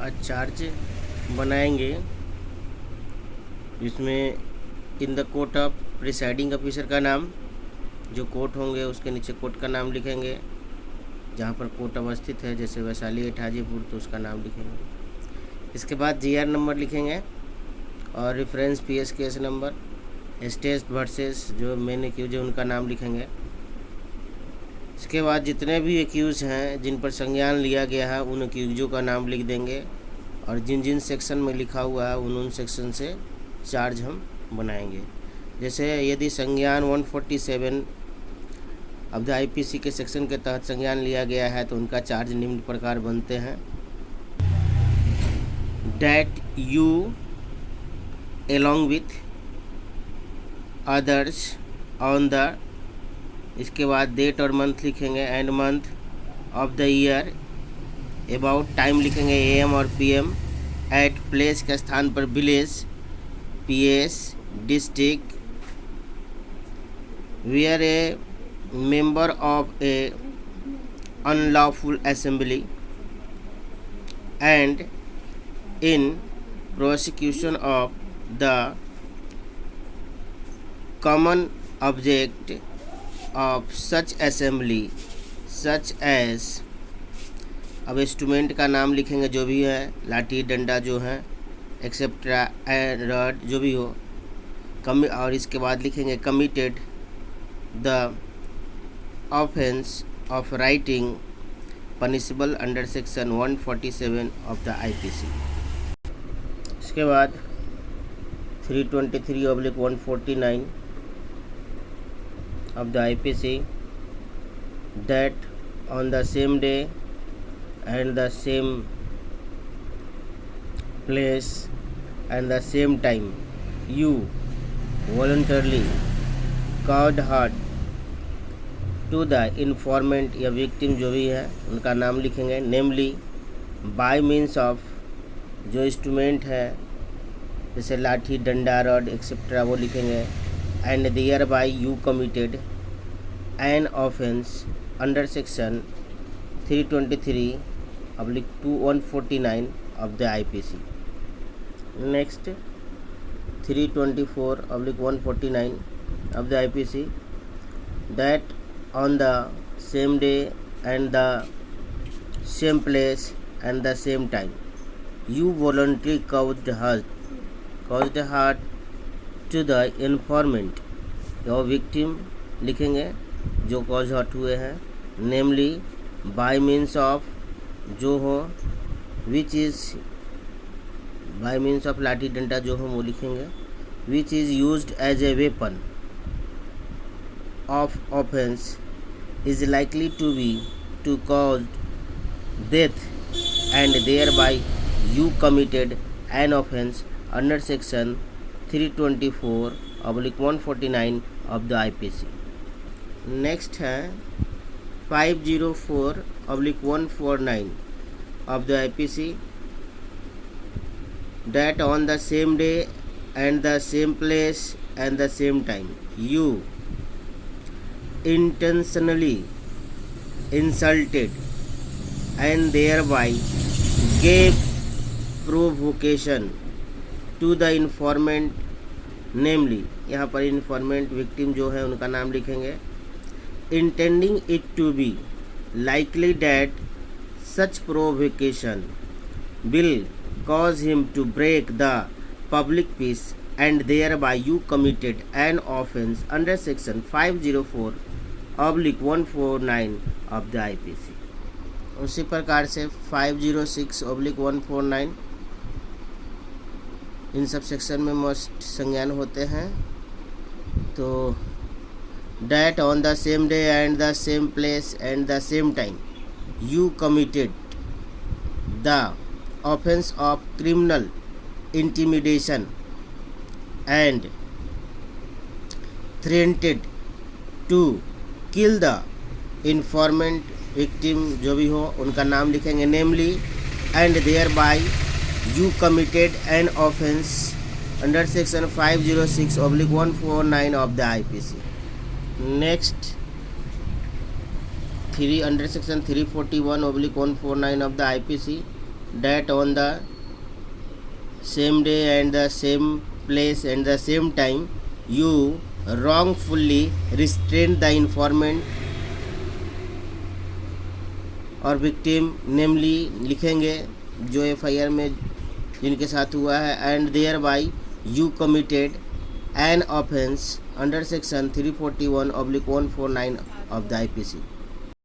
आज चार्ज बनाएंगे जिसमें in the court of presiding officer का नाम, जो कोर्ट होंगे उसके नीचे कोर्ट का नाम लिखेंगे, जहाँ पर कोर्ट अवस्थित है जैसे वैशाली हाजीपुर तो उसका नाम लिखेंगे। इसके बाद जीआर नंबर लिखेंगे और reference PS case number, state versus जो मेन एक्यूज है उनका नाम लिखेंगे। इसके बाद जितने भी एक्यूज हैं जिन पर संज्ञान लिया गया है उन एक्यूजों का नाम लिख देंगे और जिन जिन सेक्शन में लिखा हुआ है उन सेक्शन से चार्ज हम बनाएंगे। जैसे यदि संज्ञान 147 अब द आईपीसी के सेक्शन के तहत संज्ञान लिया गया है तो उनका चार्ज निम्न प्रकार बनते हैं। That you along with others on the, इसके बाद डेट और मंथ लिखेंगे and month of the year, about time लिखेंगे एएम और पीएम, एट प्लेस के स्थान पर village, PS, district, where a member of a unlawful assembly and in prosecution of the common object of such assembly such as, अब instrument का नाम लिखेंगे जो भी है, लाठी डंडा जो है एक्सेप्ट्रा रड जो भी हो और इसके बाद लिखेंगे committed the offence of writing punishable under section 147 of the IPC. इसके बाद 323/149 of the IPC, that on the same day and the same place and the same time you voluntarily caused hurt to the informant या victim जो भी है उनका नाम लिखेंगे, namely by means of, जो इंस्ट्रूमेंट है जैसे लाठी डंडा रड एक्सेट्रा वो लिखेंगे, and thereby you committed an offence under section 323/149 of the IPC. Next 324/149 of the IPC, that on the same day and the same place and the same time you voluntarily caused hurt to the informant or victim लिखेंगे जो cause hurt हुए हैं, namely by means of जो हो, which is by means of लाठी डंडा जो हो वो लिखेंगे, which is used as a weapon of offense is likely to cause death and thereby you committed an offense under section 324/149 of the IPC। Next है 504/149 of the IPC, that on the same day and the same place and the same time you intentionally insulted and thereby gave provocation to the informant, namely यहाँ पर informant victim जो है उनका नाम लिखेंगे, intending it to be likely that such provocation will cause him to break the public peace and thereby you committed an offense under section 504/149 of the IPC। उसी प्रकार से 506/149 इन सब सेक्शन में must संज्ञान होते हैं। तो that on the same day and the same place and the same time you committed the offence of criminal intimidation and threatened to kill the informant victim जो भी हो उनका नाम लिखेंगे, namely and thereby you committed an offence under section 506/149 of the IPC. Next 3 under section 341/149 of the IPC, that on the same day and the same place and the same time you wrongfully restrained the informant और victim namely लिखेंगे जो FIR में जिनके साथ हुआ है, and thereby you committed an offence under section 341/149 of the IPC।